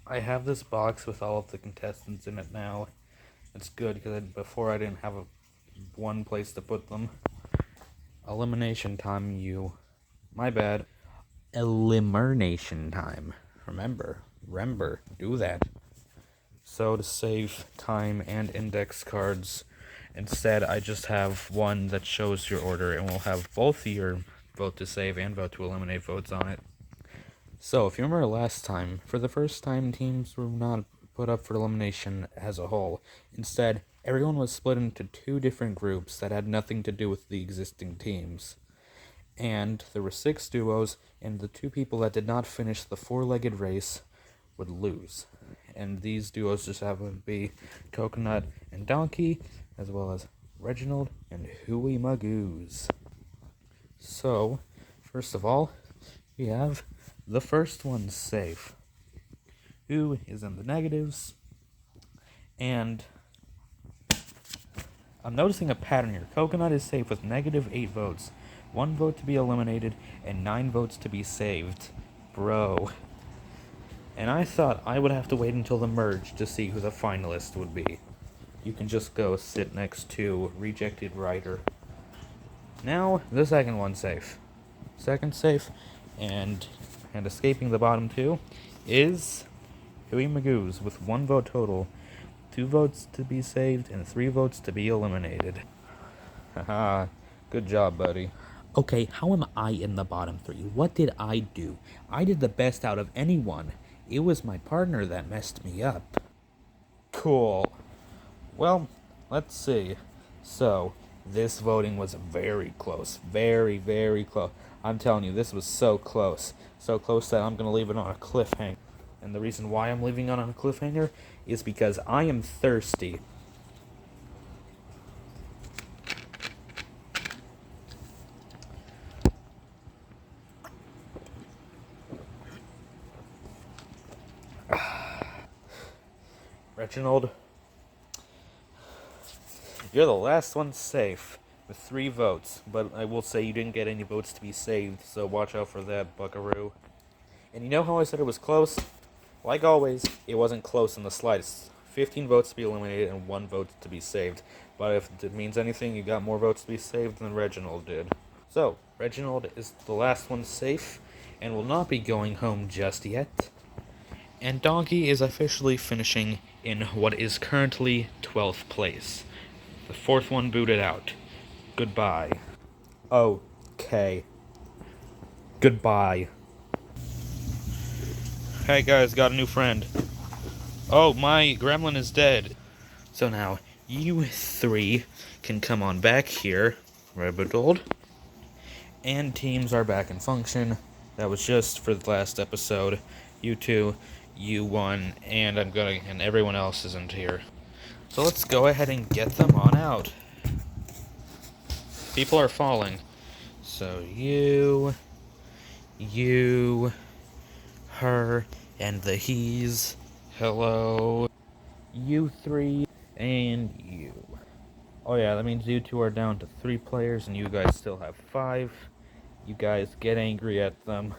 I have this box with all of the contestants in it now. It's good because before I didn't have one place to put them. Elimination time, you. My bad. Elimination time. Remember, do that. So to save time and index cards, instead I just have one that shows your order and will have both your vote to save and vote to eliminate votes on it. So, if you remember last time, for the first time, teams were not put up for elimination as a whole. Instead, everyone was split into two different groups that had nothing to do with the existing teams. And there were 6 duos, and the 2 people that did not finish the 4-legged race would lose. And these duos just happened to be Coconut and Donkey, as well as Reginald and Huey Magoos. So, first of all, we have the first one's safe. Who is in the negatives? And I'm noticing a pattern here. Coconut is safe with -8 votes, 1 vote to be eliminated, and 9 votes to be saved. Bro. And I thought I would have to wait until the merge to see who the finalist would be. You can just go sit next to Rejected Writer. Now, the second one's safe. Second safe, and escaping the bottom 2 is Huey Magoos with 1 vote total, 2 votes to be saved, and 3 votes to be eliminated. Haha, good job, buddy. Okay, how am I in the bottom 3? What did I do? I did the best out of anyone. It was my partner that messed me up. Cool. Well, let's see. So, this voting was very close. Very, very close. I'm telling you, this was so close. So close that I'm going to leave it on a cliffhanger. And the reason why I'm leaving it on a cliffhanger is because I am thirsty. Reginald, you're the last one safe with 3 votes, but I will say you didn't get any votes to be saved, so watch out for that, buckaroo. And you know how I said it was close? Like always, it wasn't close in the slightest. 15 votes to be eliminated and 1 vote to be saved. But if it means anything, you got more votes to be saved than Reginald did. So, Reginald is the last one safe and will not be going home just yet. And Donkey is officially finishing in what is currently 12th place. The 4th one booted out. Goodbye. Okay. Goodbye. Hey guys, got a new friend. Oh, my gremlin is dead. So now, you 3 can come on back here, Reginald. And teams are back in function. That was just for the last episode. You 2, you 1, and and everyone else isn't here. So let's go ahead and get them on out. People are falling. So you, her, and the he's. Hello. You 3, and you. Oh yeah, that means you 2 are down to 3 players, and you guys still have 5. You guys get angry at them.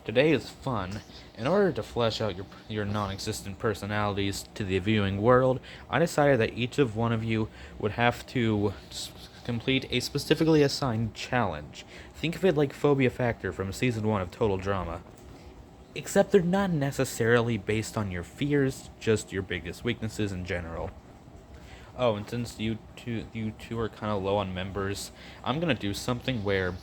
Today is fun. In order to flesh out your non-existent personalities to the viewing world, I decided that each of one of you would have to complete a specifically assigned challenge. Think of it like Phobia Factor from Season 1 of Total Drama. Except they're not necessarily based on your fears, just your biggest weaknesses in general. Oh, and since you two are kind of low on members, I'm gonna do something where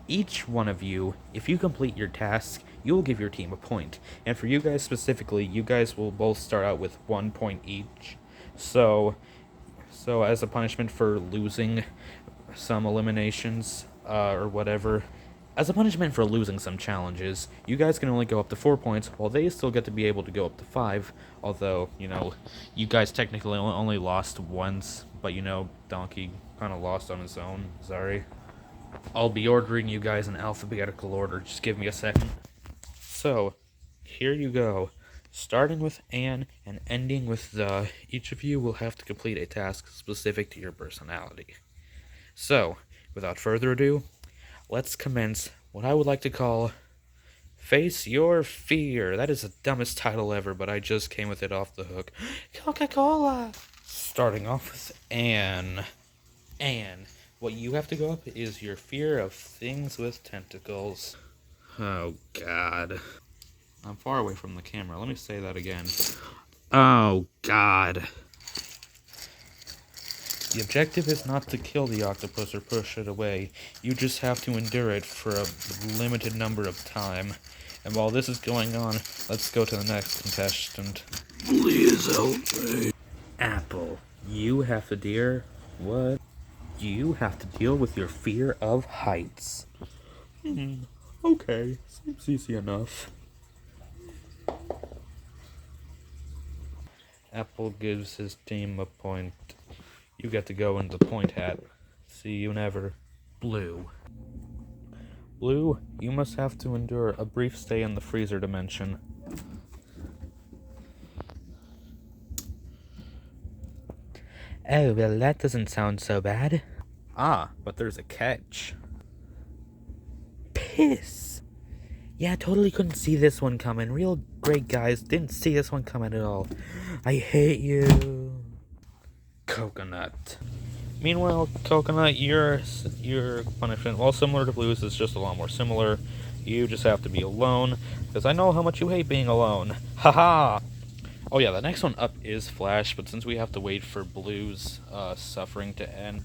each one of you, if you complete your task, you will give your team a point. And for you guys specifically, you guys will both start out with 1 point each. So as a punishment for losing some eliminations, or whatever, as a punishment for losing some challenges, you guys can only go up to 4 points, while they still get to be able to go up to 5, although, you guys technically only lost once, but Donkey kind of lost on his own, sorry. I'll be ordering you guys in alphabetical order, just give me a second. So, here you go. Starting with Anne and ending with the, each of you will have to complete a task specific to your personality. So, without further ado, let's commence what I would like to call Face your fear. That is the dumbest title ever, but I just came with it off the hook. Coca-Cola. Starting off with Anne. Anne, what you have to go up is your fear of things with tentacles. Oh, God. I'm far away from the camera. Let me say that again. Oh, God. The objective is not to kill the octopus or push it away. You just have to endure it for a limited number of time. And while this is going on, let's go to the next contestant. Please help me. Apple, you have to what? You have to deal with your fear of heights. Okay, seems easy enough. Apple gives his team a point. You get to go in the point hat. See you never. Blue. Blue, you must have to endure a brief stay in the freezer dimension. Oh, well, that doesn't sound so bad. Ah, but there's a catch. Piss! Yeah, totally couldn't see this one coming. Real great guys didn't see this one coming at all. I hate you. Coconut. Meanwhile, Coconut, your punishment, while similar to Blue's, is just a lot more similar. You just have to be alone, because I know how much you hate being alone. Haha! Oh yeah, the next one up is Flash, but since we have to wait for Blue's suffering to end,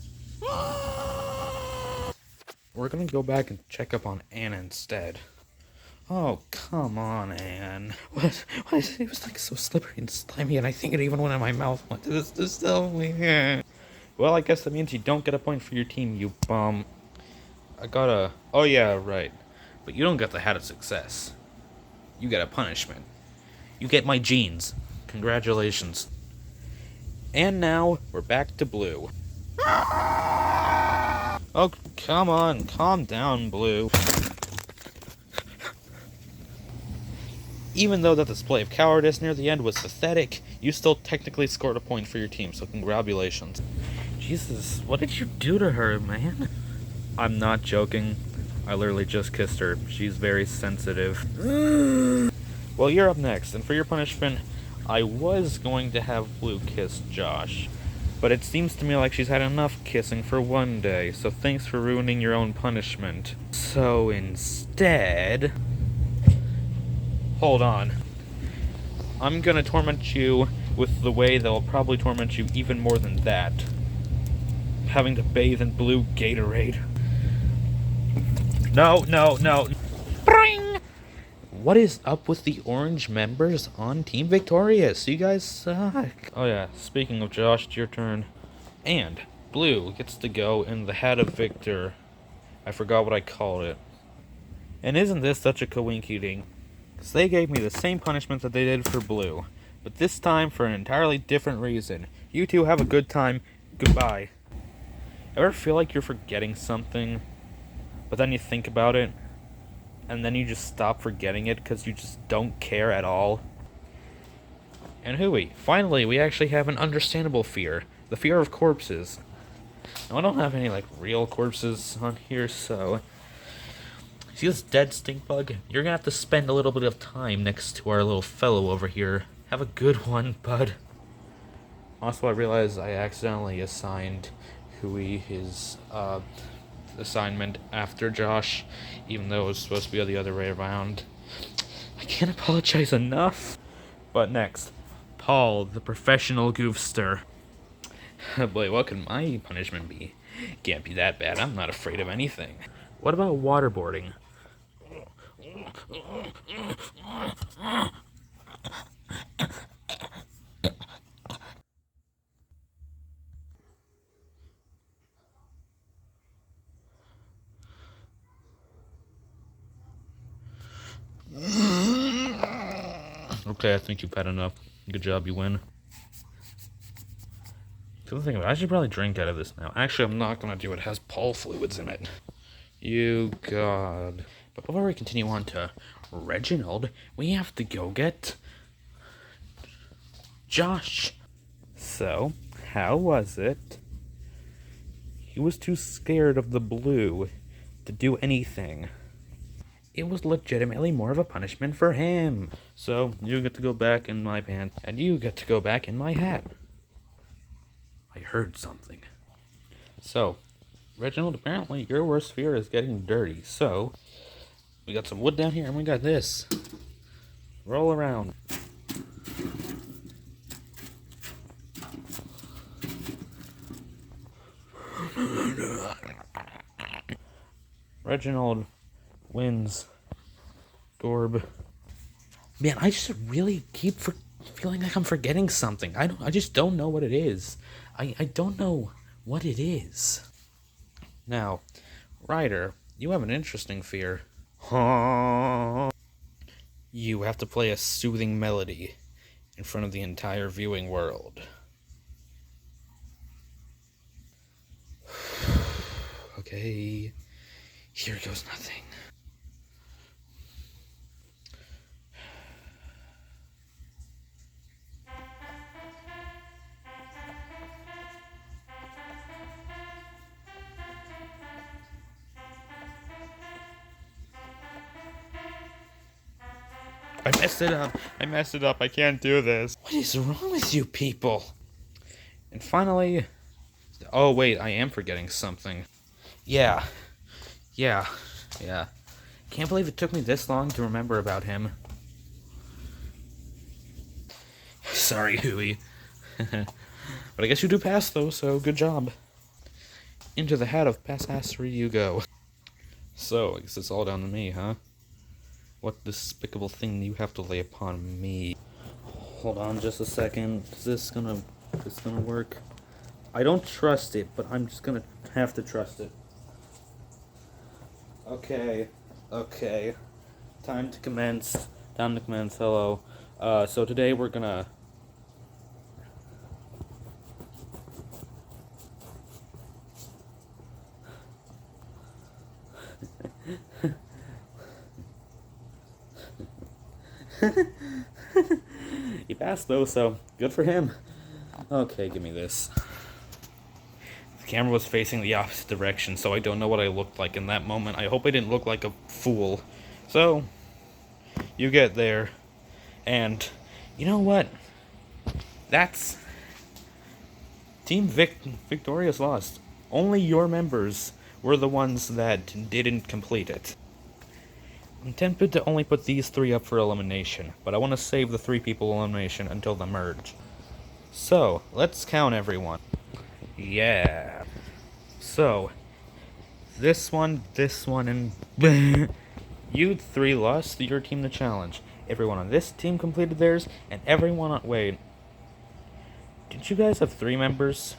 we're gonna go back and check up on Anne instead. Oh, come on, Anne. What? It was like so slippery and slimy, and I think it even went in my mouth. What? This is so weird. Well, I guess that means you don't get a point for your team, you bum. Oh yeah, right. But you don't get the hat of success. You get a punishment. You get my jeans. Congratulations. And now, we're back to Blue. Oh, come on. Calm down, Blue. Even though that display of cowardice near the end was pathetic, you still technically scored a point for your team, so congratulations. Jesus, what did you do to her, man? I'm not joking. I literally just kissed her. She's very sensitive. Well, you're up next, and for your punishment, I was going to have Blue kiss Josh. But it seems to me like she's had enough kissing for one day, so thanks for ruining your own punishment. So instead... Hold on. I'm gonna torment you with the way that'll probably torment you even more than that. Having to bathe in blue Gatorade. No. Bring! What is up with the orange members on Team Victorious? You guys suck. Oh yeah, speaking of Josh, it's your turn. And Blue gets to go in the Hat of Victor. I forgot what I called it. And isn't this such a coinky-dink? Because they gave me the same punishment that they did for Blue. But this time for an entirely different reason. You two have a good time. Goodbye. Ever feel like you're forgetting something, but then you think about it, and then you just stop forgetting it because you just don't care at all? And hooey, finally we actually have an understandable fear. The fear of corpses. Now I don't have any real corpses on here, so... See this dead stink bug? You're gonna have to spend a little bit of time next to our little fellow over here. Have a good one, bud. Also, I realized I accidentally assigned Hui his assignment after Josh, even though it was supposed to be the other way around. I can't apologize enough. But next, Paul, the professional goofster. Boy, what could my punishment be? Can't be that bad. I'm not afraid of anything. What about waterboarding? Okay, I think you've had enough. Good job, you win. The other thing about it, I should probably drink out of this now. Actually, I'm not gonna do it. It has Paul fluids in it. You god. But before we continue on to Reginald, we have to go get Josh. So, how was it? He was too scared of the blue to do anything. It was legitimately more of a punishment for him. So, you get to go back in my pants, and you get to go back in my hat. I heard something. So, Reginald, apparently your worst fear is getting dirty. So, we got some wood down here, and we got this. Roll around. Reginald wins. Dorb. Man, I just really keep feeling like I'm forgetting something. I just don't know what it is. I don't know what it is. Now, Ryder, you have an interesting fear. You have to play a soothing melody in front of the entire viewing world. Okay, here goes nothing. I messed it up. I messed it up. I can't do this. What is wrong with you people? And finally... Oh, wait, I am forgetting something. Yeah. Can't believe it took me this long to remember about him. Sorry, Huey. But I guess you do pass, though, so good job. Into the hat of pastassery you go. So, I guess it's all down to me, huh? What despicable thing do you have to lay upon me? Hold on just a second. Is this gonna work? I don't trust it, but I'm just gonna have to trust it. Okay. Time to commence. Hello. So today we're gonna... He passed though, so good for him. Okay, give me this. The camera was facing the opposite direction, so I don't know what I looked like in that moment. I hope I didn't look like a fool. So, you get there, and you know what? That's... Team Victorious lost. Only your members were the ones that didn't complete it. I'm tempted to only put these 3 up for elimination, but I want to save the 3 people elimination until the merge. So, let's count everyone. Yeah. So, this one, and... You 3 lost, your team the challenge. Everyone on this team completed theirs, and everyone on... Wait. Did you guys have 3 members?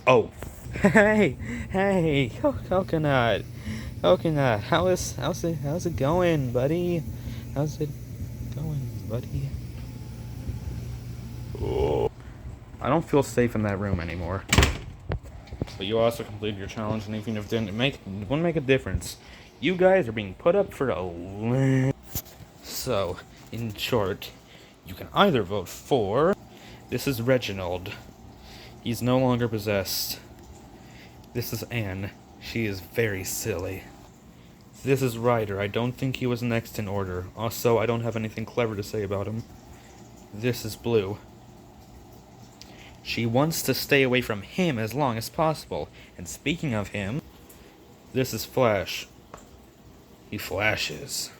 Oh. Hey, Coconut. How's it going, buddy? How's it going, buddy? Oh. I don't feel safe in that room anymore. But you also completed your challenge, and even if it wouldn't make a difference. You guys are being put up for a... So, in short, you can either vote for... This is Reginald. He's no longer possessed. This is Anne. She is very silly. This is Ryder. I don't think he was next in order. Also, I don't have anything clever to say about him. This is Blue. She wants to stay away from him as long as possible. And speaking of him, this is Flash. He flashes.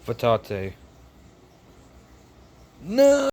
Fatate. No!